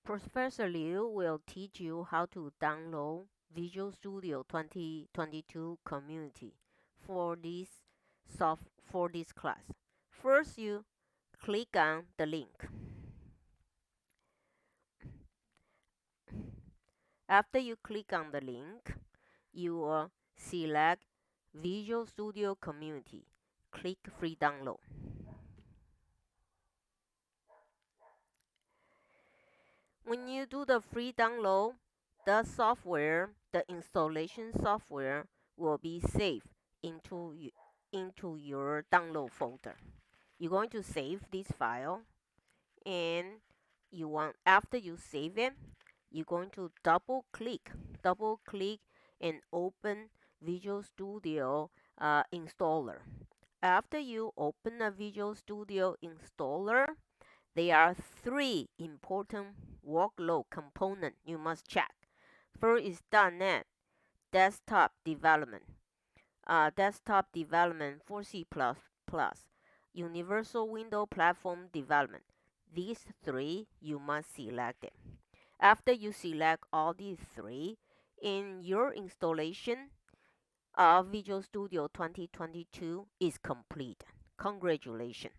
Professor Liu will teach you how to download Visual Studio 2022 Community for this class. First, you click on the link. After you click on the link, you will select Visual Studio Community. Click Free Download. When you do the free download, the installation software will be saved into your download folder. You're going to save this file, and after you save it, you're going to double click and open Visual Studio installer. After you open a Visual Studio installer, there are three important workload components you must check. First is .NET desktop development. Desktop development for C++, Universal Window Platform development. These three, you must select it. After you select all these three, in your installation of Visual Studio 2022 is complete. Congratulations.